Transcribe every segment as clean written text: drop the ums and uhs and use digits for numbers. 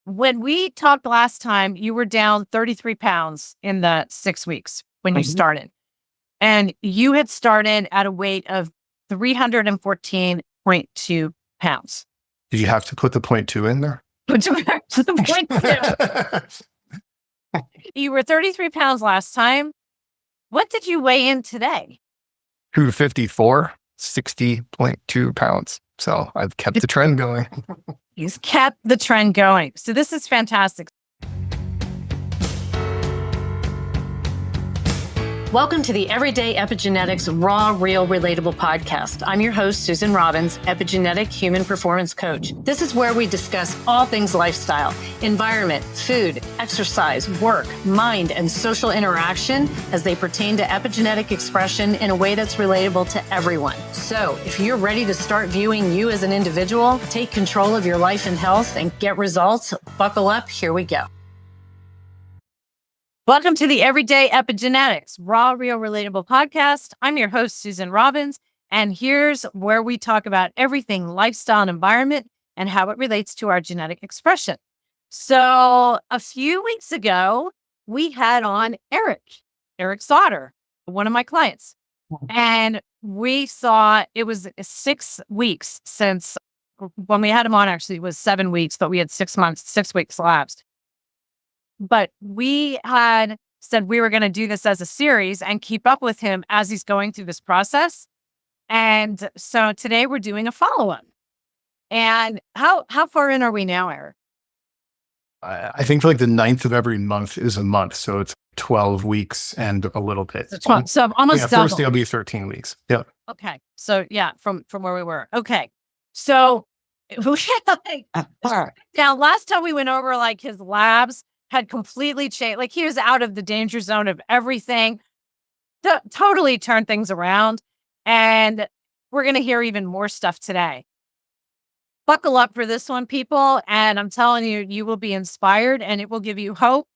When we talked last time, you were down 33 pounds in the 6 weeks when you started. And you had started at a weight of 314.2 pounds. Did you have to put the 0.2 in there? Put the 0.2. You were 33 pounds last time. What did you weigh in today? 254, 60.2 pounds. So I've kept the trend going. He's kept the trend going. So this is fantastic. Welcome to the Everyday Epigenetics Raw, Real, Relatable podcast. I'm your host, Susan Robbins, epigenetic human performance coach. This is where we discuss all things lifestyle, environment, food, exercise, work, mind, and social interaction as they pertain to epigenetic expression in a way that's relatable to everyone. So if you're ready to start viewing you as an individual, take control of your life and health, and get results, buckle up. Here we go. Welcome to the Everyday Epigenetics Raw, Real, Relatable podcast. I'm your host, Susan Robbins, and here's where we talk about everything lifestyle and environment and how it relates to our genetic expression. So a few weeks ago, we had on Erik Zotter, one of my clients, and we saw it was 6 weeks since when we had him on. Actually, it was 7 weeks, but we had 6 weeks lapsed. But we had said we were going to do this as a series and keep up with him as he's going through this process. And so today we're doing a follow-up. And how far in are we now, Erik? I think like the 9th of every month is a month. So it's 12 weeks and a little bit. So almost double. First day will be 13 weeks. Yeah. Okay. So yeah, from where we were. Okay. So now last time we went over like his labs had completely changed. Like he was out of the danger zone of everything, totally turned things around. And we're going to hear even more stuff today. Buckle up for this one, people. And I'm telling you, you will be inspired and it will give you hope.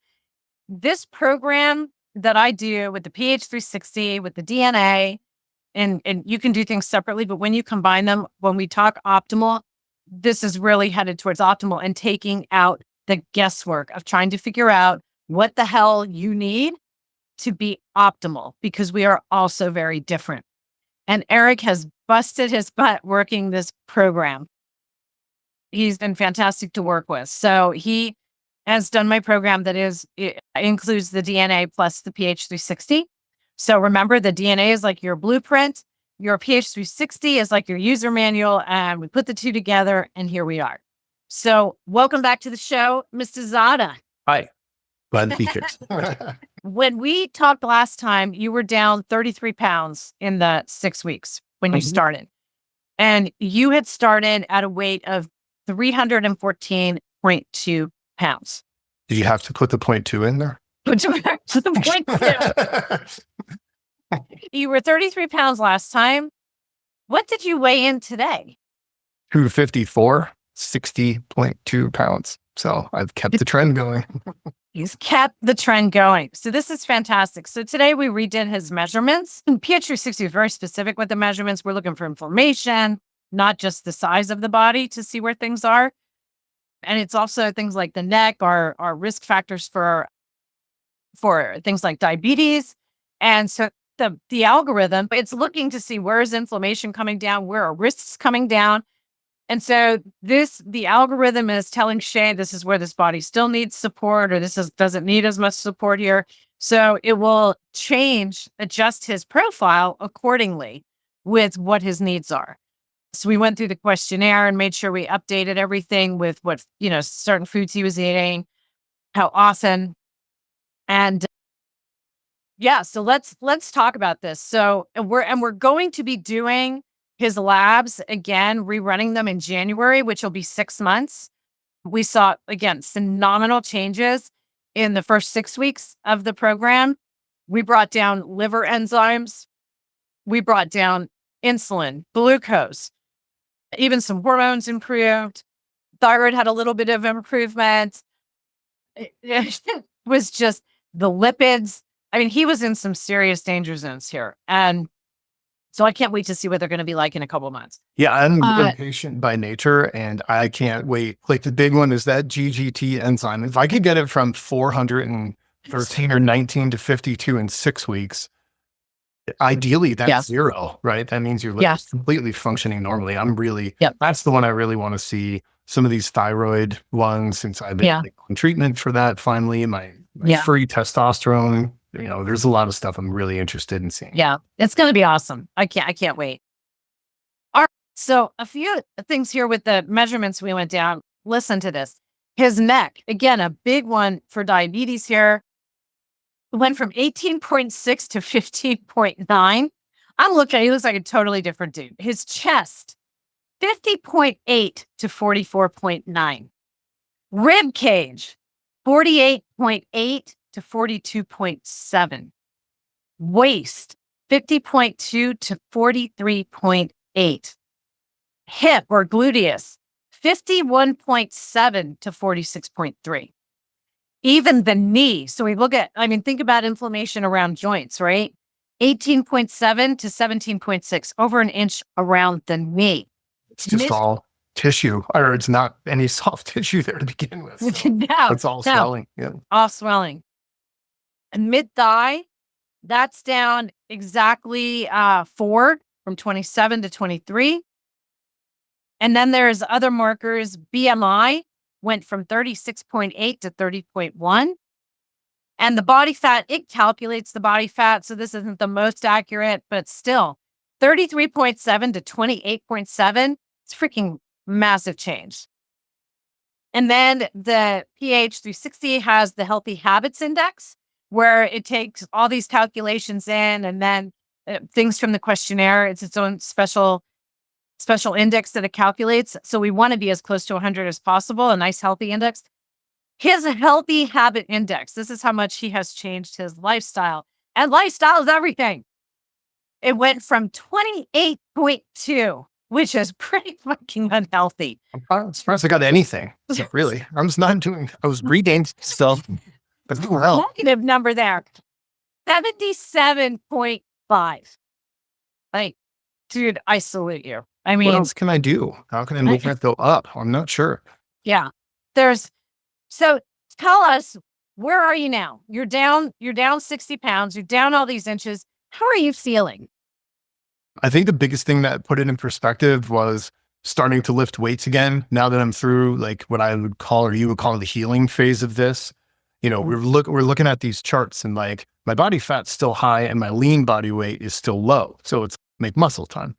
This program that I do with the PH360, with the DNA, and you can do things separately, but when you combine them, when we talk optimal, this is really headed towards optimal and taking out the guesswork of trying to figure out what the hell you need to be optimal, because we are also very different. And Erik has busted his butt working this program. He's been fantastic to work with. So he has done my program that includes the DNA plus the PH360. So remember, the DNA is like your blueprint. Your PH360 is like your user manual. And we put the two together and here we are. So welcome back to the show, Mr. Zotter. Hi. Glad to be here. When we talked last time, you were down 33 pounds in the 6 weeks when you started. And you had started at a weight of 314.2 pounds. Did you have to put the 0.2 in there? Put the 0.2. You were 33 pounds last time. What did you weigh in today? 254, 60.2 pounds. So I've kept the trend going. He's kept the trend going. So this is fantastic. So today we redid his measurements. And PH360 is very specific with the measurements. We're looking for inflammation, not just the size of the body to see where things are. And it's also things like the neck are risk factors for things like diabetes. And so the algorithm, it's looking to see where is inflammation coming down, where are risks coming down. And so the algorithm is telling Shay, this is where this body still needs support, or doesn't need as much support here. So it will adjust his profile accordingly with what his needs are. So we went through the questionnaire and made sure we updated everything with what, certain foods he was eating, how often. And yeah, so let's talk about this. So we're going to be doing his labs again, rerunning them in January, which will be 6 months. We saw, again, phenomenal changes in the first 6 weeks of the program. We brought down liver enzymes. We brought down insulin, glucose, even some hormones improved. Thyroid had a little bit of improvement. It was just the lipids. I mean, he was in some serious danger zones here. And So I can't wait to see what they're going to be like in a couple of months. Yeah, I'm Uh, impatient by nature, and I can't wait. Like the big one is that GGT enzyme. If I could get it from 413 or 19 to 52 in 6 weeks, ideally yeah. that's zero, right? That means you're Yeah. completely functioning normally. Yep. That's the one I really want to see. Some of these thyroid ones, since I've been Yeah. on treatment for that, finally, my Yeah. free testosterone, there's a lot of stuff I'm really interested in seeing. Yeah. It's going to be awesome. I can't wait. All right. So a few things here with the measurements we went down. Listen to this. His neck, again, a big one for diabetes here, went from 18.6 to 15.9. I'm looking, he looks like a totally different dude. His chest, 50.8 to 44.9. Rib cage, 48.8 to 42.7. Waist, 50.2 to 43.8. Hip or gluteus, 51.7 to 46.3. Even the knee. So we look at, think about inflammation around joints, right? 18.7 to 17.6, over an inch around the knee. It's just all tissue, or it's not any soft tissue there to begin with. So it's all swelling. Yeah. All swelling. And mid thigh, that's down exactly 4 from 27 to 23. And then there's other markers. BMI went from 36.8 to 30.1. And the body fat, it calculates the body fat. So this isn't the most accurate, but still 33.7 to 28.7. It's freaking massive change. And then the pH 360 has the healthy habits index, where it takes all these calculations in, and then things from the questionnaire. It's its own special index that it calculates. So we want to be as close to 100 as possible, a nice healthy index. His healthy habit index, this is how much he has changed his lifestyle. And lifestyle is everything. It went from 28.2, which is pretty fucking unhealthy. I'm surprised I got anything. Really. I was reading stuff, but Negative number there. 77.5. Like, dude, I salute you. What else can I do? How can I make that go up? I'm not sure. Yeah. So tell us, where are you now? You're down 60 pounds. You're down all these inches. How are you feeling? I think the biggest thing that put it in perspective was starting to lift weights again. Now that I'm through like what I would call, or you would call, the healing phase of this, we're looking at these charts, and like my body fat's still high and my lean body weight is still low. So it's make muscle time.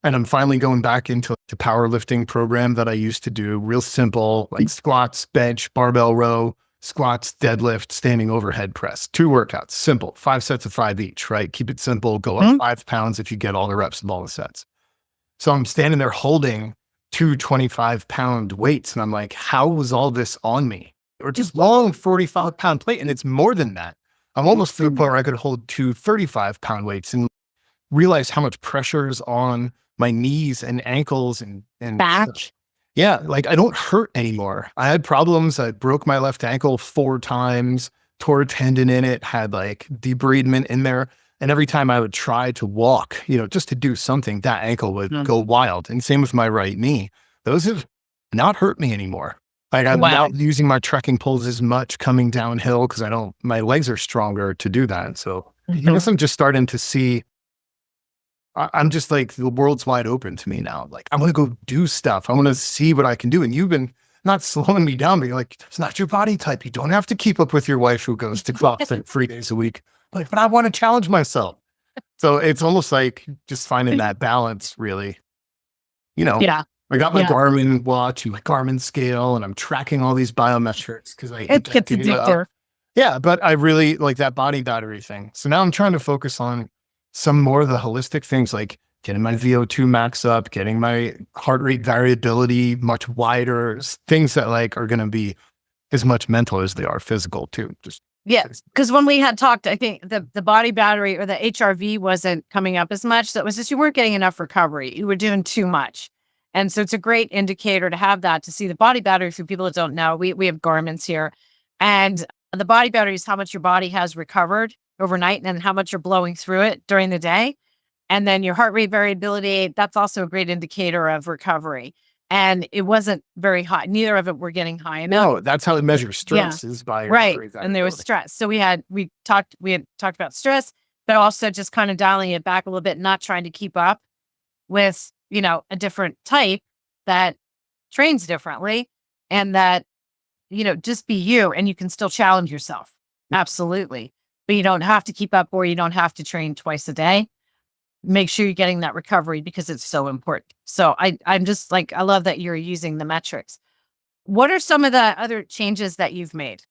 And I'm finally going back into the powerlifting program that I used to do, real simple, like squats, bench, barbell row, squats, deadlift, standing overhead press. 2 workouts, simple, 5 sets of 5 each, right? Keep it simple, go up 5 pounds if you get all the reps of all the sets. So I'm standing there holding 2 25-pound weights, and I'm like, how was all this on me? Or just long 45-pound plate, and it's more than that. I'm almost to the point where I could hold 2 35-pound weights and realize how much pressure is on my knees and ankles and back. Yeah, like I don't hurt anymore. I had problems. I broke my left ankle 4 times, tore a tendon in it, had like debridement in there. And every time I would try to walk, just to do something, that ankle would go wild. And same with my right knee. Those have not hurt me anymore. Like I'm not using my trekking poles as much coming downhill because my legs are stronger to do that. So I guess I'm just starting to see, I'm just like, the world's wide open to me now. Like, I want to go do stuff. I want to see what I can do. And you've been not slowing me down, but you're like, it's not your body type. You don't have to keep up with your wife who goes to CrossFit 3 days a week. But I want to challenge myself. So it's almost like just finding that balance, really. Yeah. I got my Garmin watch and my Garmin scale, and I'm tracking all these biometrics because it gets addictive. Yeah, but I really like that body battery thing. So now I'm trying to focus on some more of the holistic things, like getting my VO2 max up, getting my heart rate variability much wider, things that like are going to be as much mental as they are physical too. Because when we had talked, I think the body battery or the HRV wasn't coming up as much. So it was just, you weren't getting enough recovery. You were doing too much. And so it's a great indicator to have that, to see the body battery. For people that don't know, we have Garmin's here. And the body battery is how much your body has recovered overnight and how much you're blowing through it during the day. And then your heart rate variability, that's also a great indicator of recovery. And it wasn't very high. Neither of it were getting high enough. No, that's how it measures stress is by your heart Right. rate And there was variability. stress. So we had talked about stress, but also just kind of dialing it back a little bit, not trying to keep up with, a different type that trains differently, and that, just be you, and you can still challenge yourself. Absolutely. But you don't have to keep up, or you don't have to train twice a day. Make sure you're getting that recovery, because it's so important. So I'm just like, I love that you're using the metrics. What are some of the other changes that you've made?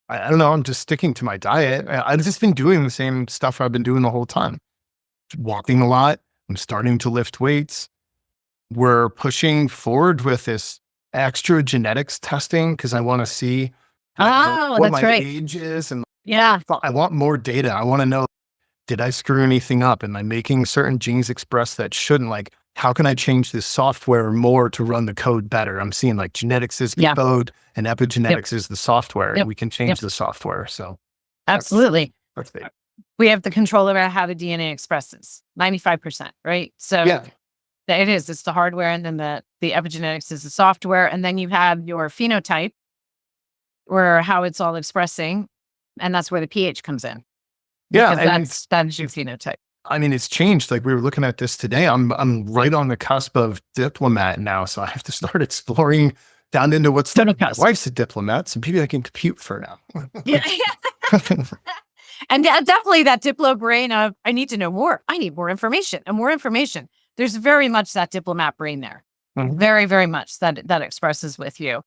I don't know. I'm just sticking to my diet. I've just been doing the same stuff I've been doing the whole time. Walking a lot. I'm starting to lift weights. We're pushing forward with this extra genetics testing because I want to see Oh, what that's my right. age is. And Yeah. I want more data. I want to know, did I screw anything up? Am I making certain genes express that shouldn't? Like, how can I change this software more to run the code better? I'm seeing like genetics is the code and epigenetics is the software. And we can change the software. So absolutely. that's big. We have the control over how the DNA expresses, 95%, right? So it is. It's the hardware, and then the epigenetics is the software, and then you have your phenotype, or how it's all expressing, and that's where the pH comes in. Yeah, because that is your phenotype. I mean, it's changed. Like, we were looking at this today. I'm right on the cusp of diplomat now, so I have to start exploring down into what's. My wife's a diplomat, so maybe I can compute for now. Yeah. And definitely that Diplo brain of, I need to know more. I need more information and more information. There's very much that diplomat brain there. Mm-hmm. Very, very much that expresses with you.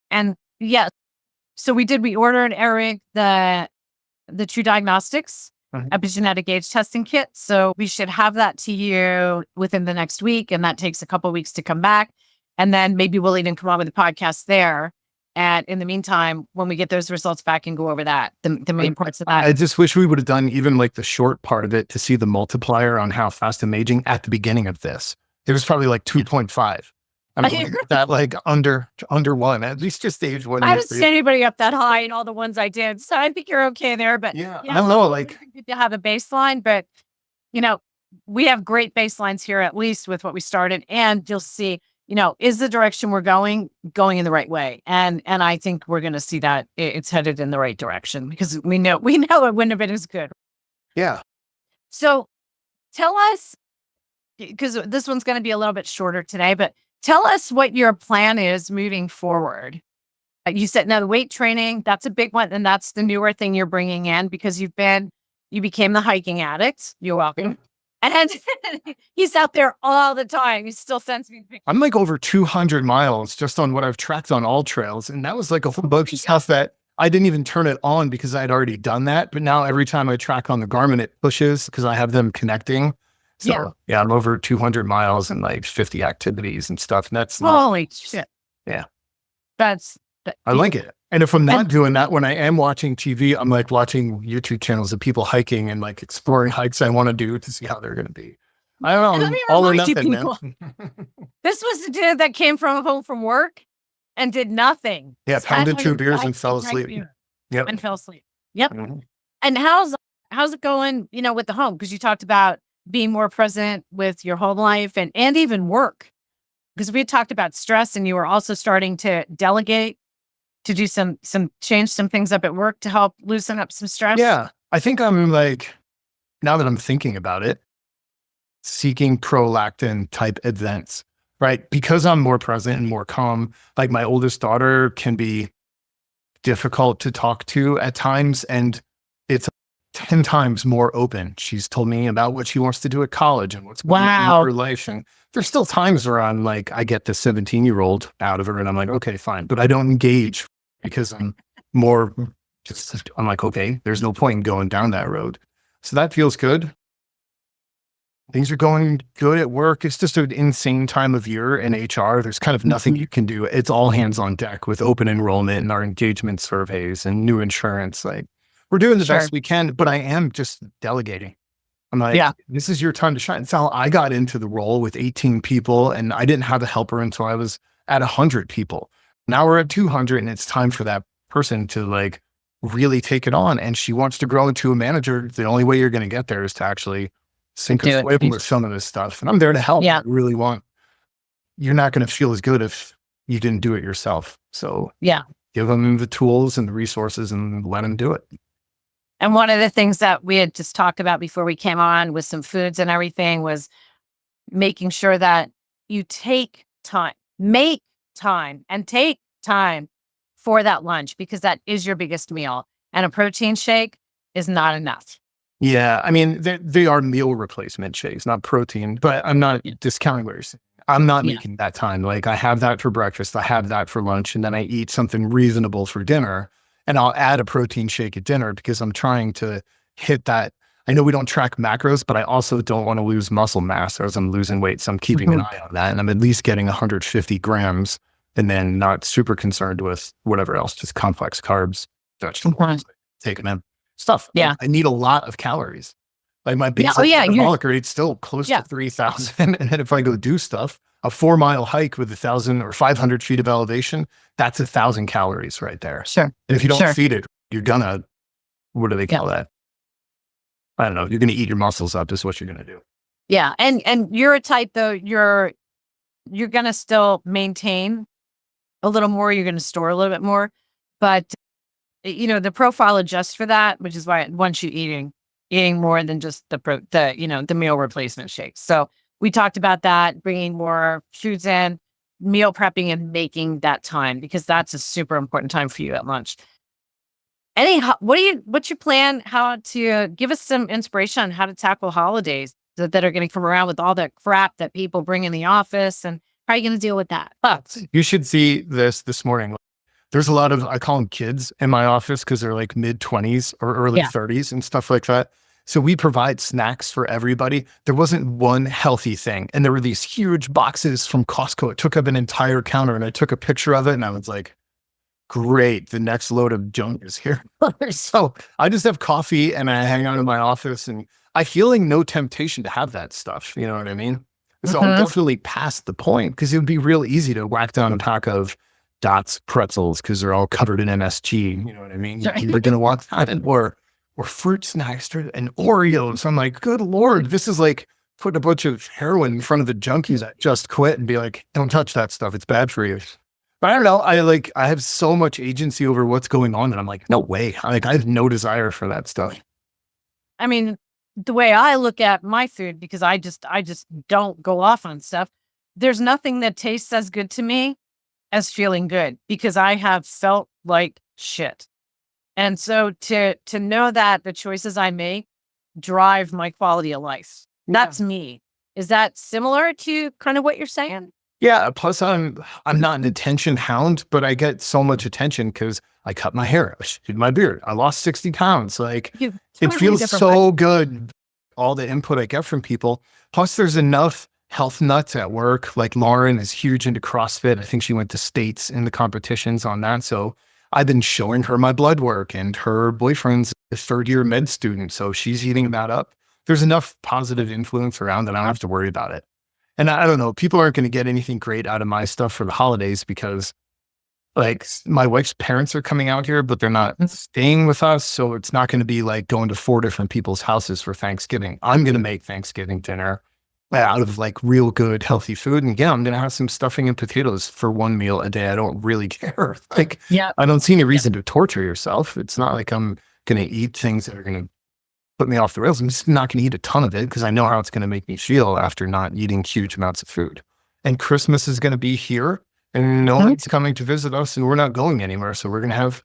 And so we ordered Erik the True Diagnostics epigenetic age testing kit. So we should have that to you within the next week. And that takes a couple of weeks to come back. And then maybe we'll even come on with a podcast there. And in the meantime, when we get those results back and go over that, the main parts of that. I just wish we would have done even like the short part of it to see the multiplier on how fast I'm aging at the beginning of this. It was probably like 2.5. I mean, that like under one, at least just age one. I haven't seen anybody up that high in all the ones I did. So I think you're okay there. But I don't know, like, you have a baseline, but we have great baselines here, at least with what we started, and you'll see, is the direction we're going in the right way? And I think we're going to see that it's headed in the right direction, because we know it wouldn't have been as good. Yeah. So tell us, because this one's going to be a little bit shorter today, but tell us what your plan is moving forward. You said, now the weight training, that's a big one. And that's the newer thing you're bringing in, because you became the hiking addict. You're welcome. And he's out there all the time. He still sends me pictures. I'm like over 200 miles just on what I've tracked on all trails. And that was like a whole bunch of stuff that I didn't even turn it on because I had already done that. But now every time I track on the Garmin, it pushes because I have them connecting. So I'm over 200 miles and like 50 activities and stuff. And that's holy shit. Yeah. I like it. And if I'm not doing that, when I am watching TV, I'm like watching YouTube channels of people hiking and like exploring hikes I want to do to see how they're going to be. I don't know. All or nothing, man. This was the dude that came home from work and did nothing. Yeah. Pounded 2 beers and fell asleep. Yep. And fell asleep. Yep. Mm-hmm. And how's it going, with the home? Because you talked about being more present with your home life and even work. Because we had talked about stress, and you were also starting to delegate, to do change some things up at work to help loosen up some stress. Yeah. I think I'm like, now that I'm thinking about it, seeking prolactin type events, right? Because I'm more present and more calm. Like, my oldest daughter can be difficult to talk to at times, and it's 10 times more open. She's told me about what she wants to do at college and what's going on in her life. And there's still times where I'm like, I get the 17-year-old out of her and I'm like, okay, fine. But I don't engage because I'm more I'm like, okay, there's no point in going down that road. So that feels good. Things are going good at work. It's just an insane time of year in HR. There's kind of nothing you can do. It's all hands on deck with open enrollment and our engagement surveys and new insurance. Like, we're doing the best we can, but I am just delegating. I'm like, this is your time to shine. It's how I got into the role with 18 people, and I didn't have a helper until I was at 100 people. Now we're at 200, and it's time for that person to like really take it on and she wants to grow into a manager, the only way you're going to get there is to actually sink or swim with some of this stuff. And I'm there to help. Yeah. I really want, you're not going to feel as good if you didn't do it yourself. So Yeah. give them the tools and the resources and let them do it. And one of the things that we had just talked about before we came on with some foods and everything was making sure that you make time and take time for that lunch, because that is your biggest meal. And a protein shake is not enough. Yeah. I mean, they are meal replacement shakes, not protein, but I'm not discounting what you're saying. I'm not making that time. Like I have that for breakfast, I have that for lunch, and then I eat something reasonable for dinner. And I'll add a protein shake at dinner because I'm trying to hit that. I know we don't track macros, but I also don't want to lose muscle mass as I'm losing weight. So I'm keeping an eye on that. And I'm at least getting 150 grams and then not super concerned with whatever else, just complex carbs, vegetables, taking in stuff. Yeah. I need a lot of calories. Like my basic metabolic rate's still close to 3,000. And then if I go do stuff, a 4-mile hike with 1,000 or 500 feet of elevation, that's 1,000 calories right there. Sure. And if you don't feed it, you're gonna, what do they call that? I don't know. You're gonna eat your muscles up is what you're gonna do. Yeah. And you're a type though, you're gonna still maintain a little more, you're gonna store a little bit more. But the profile adjusts for that, which is why it wants you eating more than just the meal replacement shakes. So we talked about that, bringing more foods in, meal prepping, and making that time, because that's a super important time for you at lunch. What's your plan? How to give us some inspiration on how to tackle holidays that are going to come around with all the crap that people bring in the office, and how are you going to deal with that? You should see this morning. There's a lot of, I call them kids in my office because they're like mid-20s or early 30s and stuff like that. So we provide snacks for everybody. There wasn't one healthy thing. And there were these huge boxes from Costco. It took up an entire counter, and I took a picture of it and I was like, great, the next load of junk is here. So I just have coffee and I hang out in my office, and I feel like no temptation to have that stuff. You know what I mean? So I'm definitely past the point, because it would be real easy to whack down a pack of Dots pretzels because they're all covered in MSG. You know what I mean? You're going to want that. Or fruit snacks and Oreos. I'm like, good Lord, this is like putting a bunch of heroin in front of the junkies that just quit and be like, don't touch that stuff. It's bad for you. But I don't know. I have so much agency over what's going on, and I'm like, no way. I have no desire for that stuff. I mean, the way I look at my food, because I just don't go off on stuff. There's nothing that tastes as good to me as feeling good, because I have felt like shit. And so to know that the choices I make drive my quality of life. That's me. Is that similar to kind of what you're saying? Yeah. Plus I'm not an attention hound, but I get so much attention because I cut my hair, I shaved my beard, I lost 60 pounds. Like it feels so good. All the input I get from people. Plus there's enough health nuts at work. Like Lauren is huge into CrossFit. I think she went to states in the competitions on that. So I've been showing her my blood work, and her boyfriend's a 3rd-year med student. So she's eating that up. There's enough positive influence around that I don't have to worry about it. And I don't know, people aren't going to get anything great out of my stuff for the holidays, because like my wife's parents are coming out here, but they're not staying with us. So it's not going to be like going to 4 different people's houses for Thanksgiving. I'm going to make Thanksgiving dinner out of like real good, healthy food. And again, I'm going to have some stuffing and potatoes for one meal a day. I don't really care. Like, I don't see any reason to torture yourself. It's not like I'm going to eat things that are going to put me off the rails. I'm just not going to eat a ton of it because I know how it's going to make me feel after not eating huge amounts of food. And Christmas is going to be here, and no one's coming to visit us, and we're not going anywhere. So we're going to have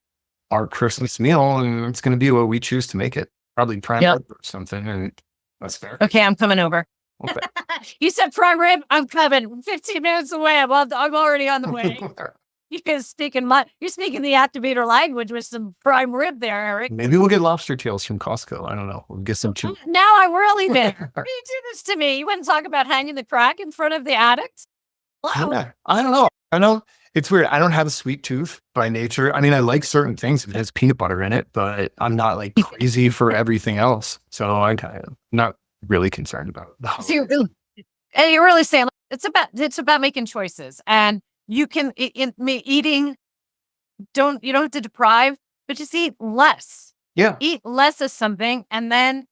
our Christmas meal, and it's going to be what we choose to make it. Probably prime rib or something. And that's fair. Okay, I'm coming over. Okay. You said prime rib? I'm coming. 15 minutes away. I'm already on the way. You're speaking the activator language with some prime rib there, Eric. Maybe we'll get lobster tails from Costco. I don't know. We'll get some too. Now I really did. Why do you do this to me? You wouldn't talk about hanging the crack in front of the addict? Wow. I don't know. I know it's weird. I don't have a sweet tooth by nature. I mean, I like certain things if it has peanut butter in it, but I'm not like crazy for everything else. So I'm not really concerned about the holidays. And you're really saying it's about making choices, and you can eating. You don't have to deprive, but just eat less. Yeah. Eat less of something and then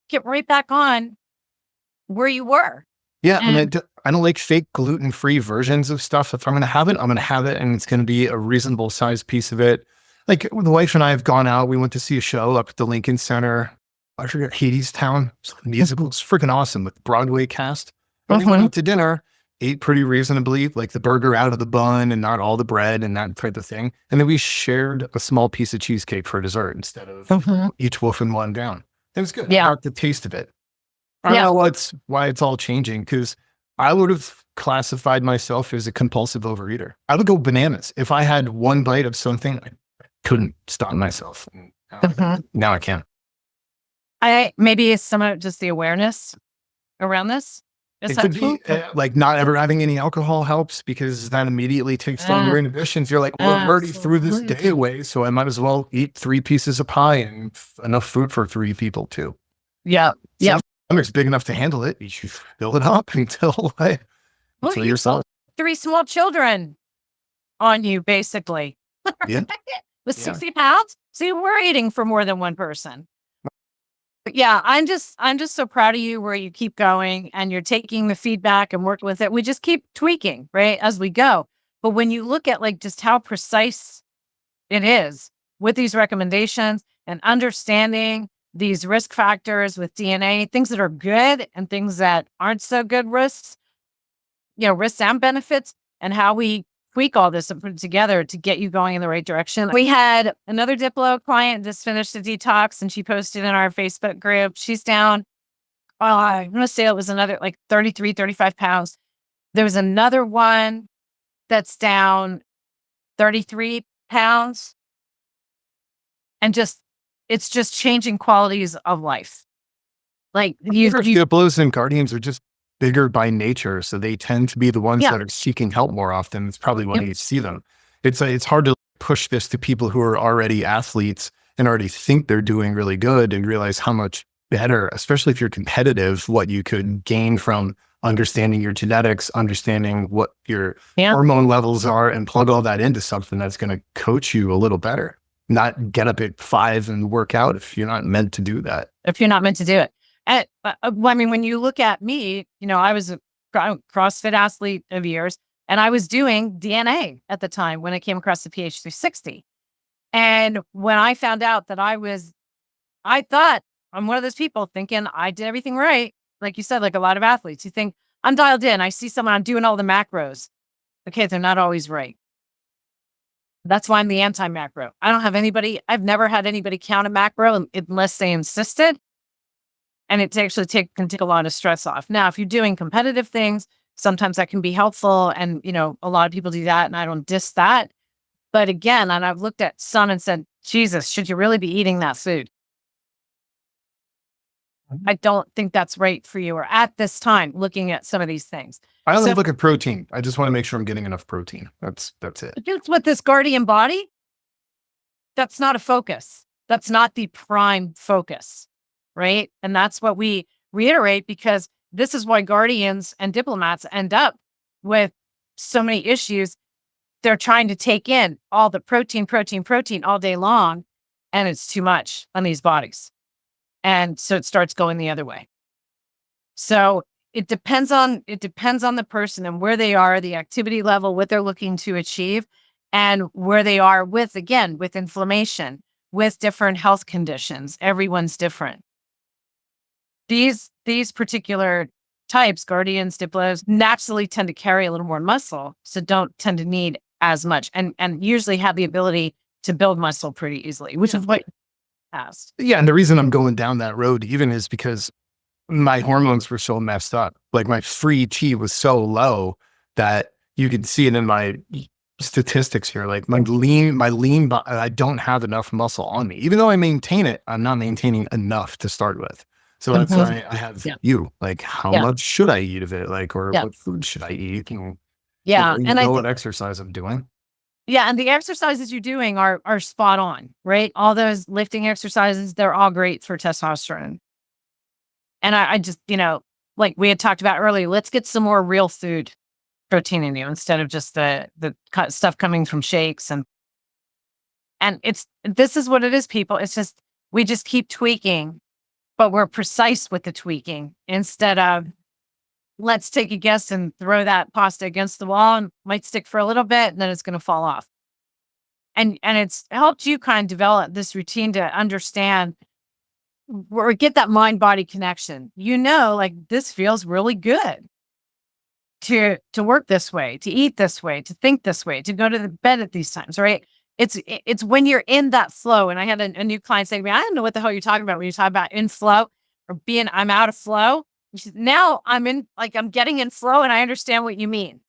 get right back on where you were. Yeah. And And I don't like fake gluten-free versions of stuff. If I'm going to have it, I'm going to have it, and it's going to be a reasonable sized piece of it. Like the wife and I have gone out. We went to see a show up at the Lincoln Center. I forget, Hadestown. It's a musical. It's freaking awesome with Broadway cast. And we went out to dinner, ate pretty reasonably, like the burger out of the bun and not all the bread and that type of thing. And then we shared a small piece of cheesecake for dessert instead of each wolfing one down. It was good. Yeah. I got the taste of it. I don't know why it's all changing, because I would have classified myself as a compulsive overeater. I would go bananas. If I had one bite of something, I couldn't stop myself. Now I can. Maybe it's some of just the awareness around this. It could be like not ever having any alcohol helps, because that immediately takes down your inhibitions. You're like, well, I'm already threw this day away, so I might as well eat 3 pieces of pie and enough food for 3 people too. Yeah. Yeah. Stomach's big enough to handle it. You should fill it up until you're solid. 3 small children on you, basically. Yeah. With 60 pounds. So you were eating for more than one person. But yeah, I'm just so proud of you where you keep going and you're taking the feedback and working with it. We just keep tweaking, right, as we go. But when you look at like just how precise it is with these recommendations and understanding these risk factors with DNA, things that are good and things that aren't so good risks, risks and benefits, and how we tweak all this and put it together to get you going in the right direction. We had another Diplo client just finished a detox, and she posted in our Facebook group. She's down, I'm going to say it was another like 33, 35 pounds. There was another one that's down 33 pounds. And it's just changing qualities of life. Like Diplos and Guardians are just bigger by nature, so they tend to be the ones that are seeking help more often. It's probably why you see them. It's hard to push this to people who are already athletes and already think they're doing really good and realize how much better, especially if you're competitive, what you could gain from understanding your genetics, understanding what your hormone levels are, and plug all that into something that's going to coach you a little better. Not get up at 5 and work out if you're not meant to do that. If you're not meant to do it. And, when you look at me, I was a CrossFit athlete of years, and I was doing DNA at the time when I came across the PH360. And when I found out that I thought I'm one of those people thinking I did everything right. Like you said, like a lot of athletes, you think I'm dialed in. I see someone, I'm doing all the macros. Okay, they're not always right. That's why I'm the anti-macro. I've never had anybody count a macro unless they insisted. And it actually can take a lot of stress off. Now, if you're doing competitive things, sometimes that can be helpful. And, a lot of people do that, and I don't diss that. But again, and I've looked at some and said, Jesus, should you really be eating that food? I don't think that's right for you, or at this time, looking at some of these things. I only look at protein. I just want to make sure I'm getting enough protein. That's it. Just with this Guardian body, that's not a focus. That's not the prime focus, right? And that's what we reiterate, because this is why Guardians and diplomats end up with so many issues. They're trying to take in all the protein all day long, and it's too much on these bodies. And so it starts going the other way. So it depends on the person and where they are, the activity level, what they're looking to achieve, and where they are with inflammation, with different health conditions. Everyone's different. These particular types, Guardians, Diplos, naturally tend to carry a little more muscle, so don't tend to need as much, and usually have the ability to build muscle pretty easily, which is what asked. Yeah, and the reason I'm going down that road even is because my hormones were so messed up. Like my free T was so low that you can see it in my statistics here. Like my lean, I don't have enough muscle on me. Even though I maintain it, I'm not maintaining enough to start with. So that's why I have you. Like, how much should I eat of it? Like, or what food should I eat? And what exercise I'm doing. Yeah, and the exercises you're doing are spot on, right? All those lifting exercises, they're all great for testosterone. And I just, like we had talked about earlier, let's get some more real food protein in you instead of just the stuff coming from shakes. And this is what it is, people. It's just, we just keep tweaking, but we're precise with the tweaking instead of let's take a guess and throw that pasta against the wall and might stick for a little bit and then it's going to fall off. And it's helped you kind of develop this routine to understand or get that mind body connection. Like this feels really good to work this way, to eat this way, to think this way, to go to the bed at these times, right? It's when you're in that flow. And I had a new client say to me, I don't know what the hell you're talking about when you talk about in flow or I'm out of flow. She said, now I'm getting in flow and I understand what you mean.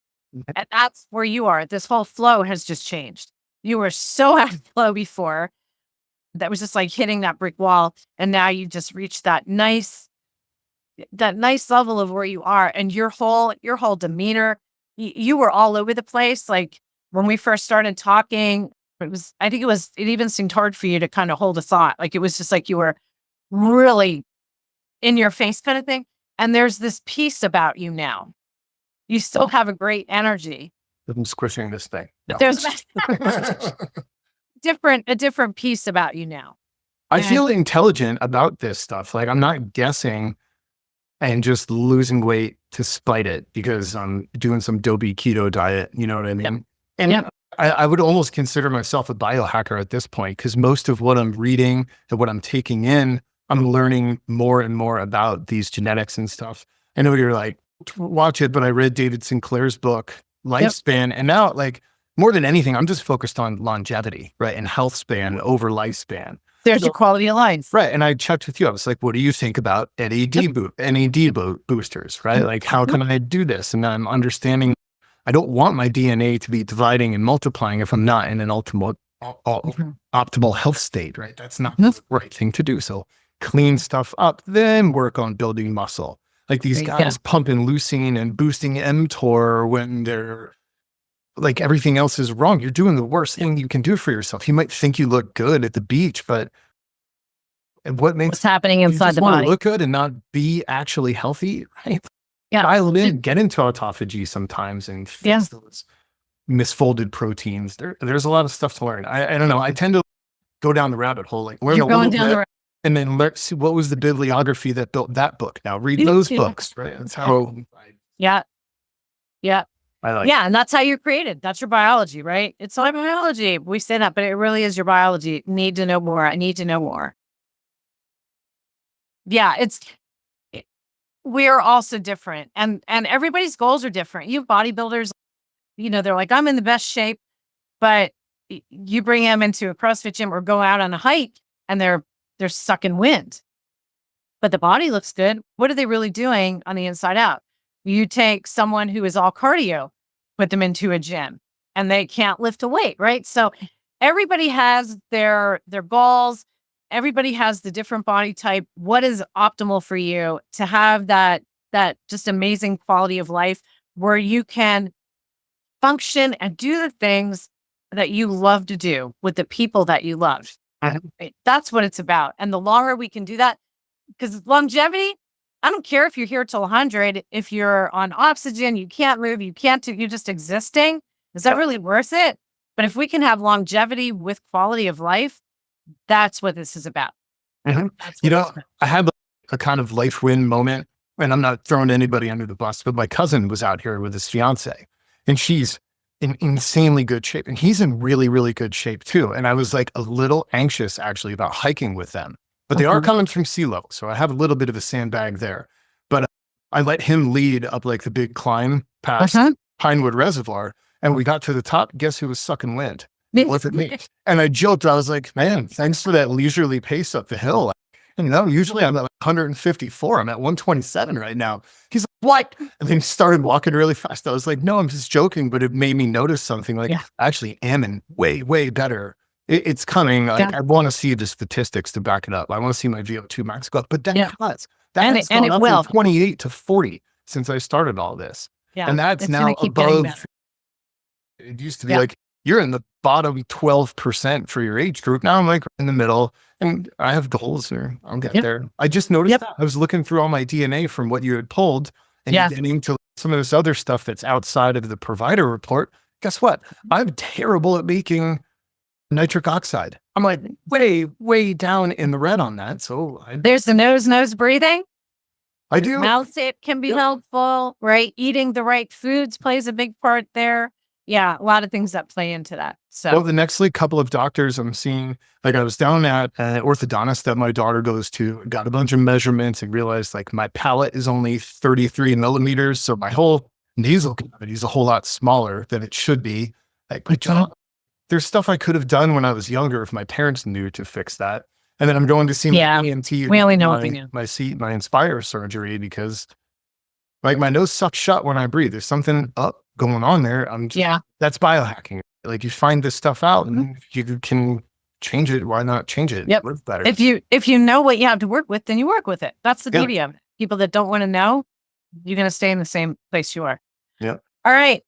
And that's where you are. This whole flow has just changed. You were so out of flow before that was just like hitting that brick wall. And now you just reached that nice level of where you are and your whole demeanor, you were all over the place. Like when we first started talking, it even seemed hard for you to kind of hold a thought. Like it was just like you were really in your face kind of thing. And there's this peace about you now. You still have a great energy. I'm squishing this thing. No. There's a different piece about you now. I feel intelligent about this stuff. Like I'm not guessing and just losing weight to spite it because I'm doing some dopey keto diet. You know what I mean? Yep. And I would almost consider myself a biohacker at this point because most of what I'm reading and what I'm taking in, I'm learning more and more about these genetics and stuff. I know you're like, watch it, but I read David Sinclair's book, Lifespan. And now, like, more than anything, I'm just focused on longevity, right? And health span over lifespan. There's your quality of life. Right. And I checked with you. I was like, what do you think about NAD boosters, right? Like, how can I do this? And I'm understanding I don't want my DNA to be dividing and multiplying if I'm not in an optimal health state, right? That's not the right thing to do. So clean stuff up, then work on building muscle. Like these guys pumping leucine and boosting mTOR when they're like everything else is wrong. You're doing the worst thing you can do for yourself. You might think you look good at the beach, but what's happening inside the body? Look good and not be actually healthy, right? Yeah, get into autophagy sometimes and fix those misfolded proteins. There's a lot of stuff to learn. I don't know. I tend to go down the rabbit hole, like learn a little bit, and then let's see what was the bibliography that built that book. Now read those books, right? That's how. Yeah. I like. Yeah, and that's how you're created. That's your biology, right? It's all biology. We say that, but it really is your biology. Need to know more. I need to know more. Yeah, we're also different, and everybody's goals are different. You have bodybuilders, they're like, I'm in the best shape, but you bring them into a CrossFit gym or go out on a hike and they're sucking wind, but the body looks good. What are they really doing on the inside out? You take someone who is all cardio, put them into a gym and they can't lift a weight, right? So everybody has their goals. Everybody has the different body type. What is optimal for you to have that just amazing quality of life where you can function and do the things that you love to do with the people that you love. That's what it's about. And the longer we can do that, because longevity, I don't care if you're here till 100, if you're on oxygen, you can't move, you can't do, you're just existing. Is that really worth it? But if we can have longevity with quality of life, that's what this is about. I had a kind of life win moment, and I'm not throwing anybody under the bus, but my cousin was out here with his fiance, and she's in insanely good shape, and he's in really, really good shape too. And I was like a little anxious actually about hiking with them, but they are coming from sea level, so I have a little bit of a sandbag there. But I let him lead up like the big climb past Pinewood Reservoir, and we got to the top. Guess who was sucking wind? Look at me. And I joked. I was like, man, thanks for that leisurely pace up the hill. And usually I'm at 154. I'm at 127 right now. He's like, what? And then he started walking really fast. I was like, no, I'm just joking. But it made me notice something like, I actually am in way, way better. It's coming. I want to see the statistics to back it up. I want to see my VO2 max go up. But that has gone up from 28 to 40 since I started all this. Yeah. And that's now above. It used to be like, you're in the bottom 12% for your age group. Now I'm like in the middle, and I have goals there. I'll get there. I just noticed that. I was looking through all my DNA from what you had pulled and getting to some of this other stuff that's outside of the provider report. Guess what? I'm terrible at making nitric oxide. I'm like way down in the red on that. So There's the nose breathing. I do. Mouth shape can be helpful, right? Eating the right foods plays a big part there. Yeah, a lot of things that play into that. So, well, the next couple of doctors I'm seeing, like I was down at an orthodontist that my daughter goes to, got a bunch of measurements and realized like my palate is only 33 millimeters. So my whole nasal cavity is a whole lot smaller than it should be. Like my jaw, there's stuff I could have done when I was younger if my parents knew to fix that. And then I'm going to see my ENT. We only know what we knew. My Inspire surgery because like my nose sucks shut when I breathe. There's something up going on there. That's biohacking. Like you find this stuff out and you can change it. Why not change it? Yep. Live better. If you know what you have to work with, then you work with it. That's the beauty of it. People that don't want to know, you're going to stay in the same place you are. Yeah. All right.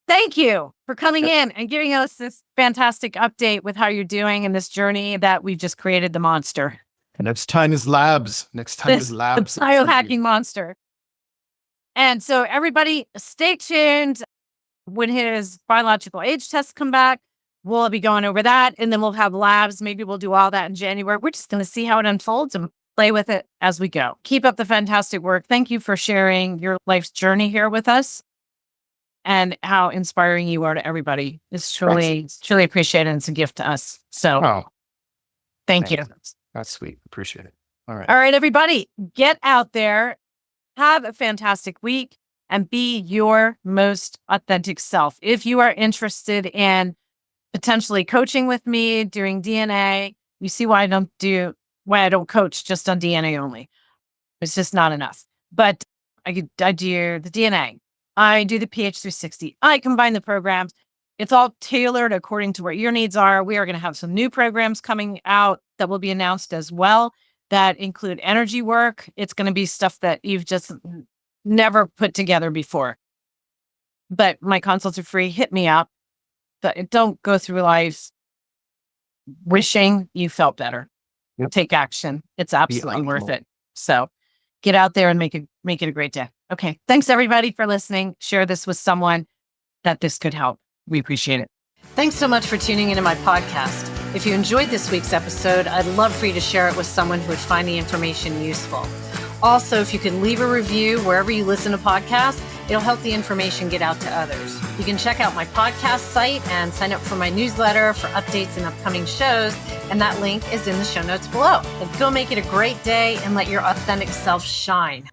Thank you for coming in and giving us this fantastic update with how you're doing in this journey that we've just created the monster. Next time is labs. The biohacking monster. And so everybody stay tuned. When his biological age tests come back, we'll be going over that. And then we'll have labs. Maybe we'll do all that in January. We're just going to see how it unfolds and play with it as we go. Keep up the fantastic work. Thank you for sharing your life's journey here with us and how inspiring you are to everybody. It's truly appreciated. And it's a gift to us. So thank you. That's sweet. Appreciate it. All right, everybody, get out there. Have a fantastic week and be your most authentic self. If you are interested in potentially coaching with me, doing DNA, you see why I don't coach just on DNA only. It's just not enough. But I do the DNA. I do the PH360. I combine the programs. It's all tailored according to what your needs are. We are going to have some new programs coming out that will be announced as well that include energy work. It's going to be stuff that you've just never put together before. But my consults are free. Hit me up. But don't go through life wishing you felt better. Yep. Take action. It's absolutely worth it. So get out there and make it a great day. Okay. Thanks everybody for listening. Share this with someone that this could help. We appreciate it. Thanks so much for tuning into my podcast. If you enjoyed this week's episode, I'd love for you to share it with someone who would find the information useful. Also, if you can leave a review wherever you listen to podcasts, it'll help the information get out to others. You can check out my podcast site and sign up for my newsletter for updates and upcoming shows, and that link is in the show notes below. And go make it a great day and let your authentic self shine.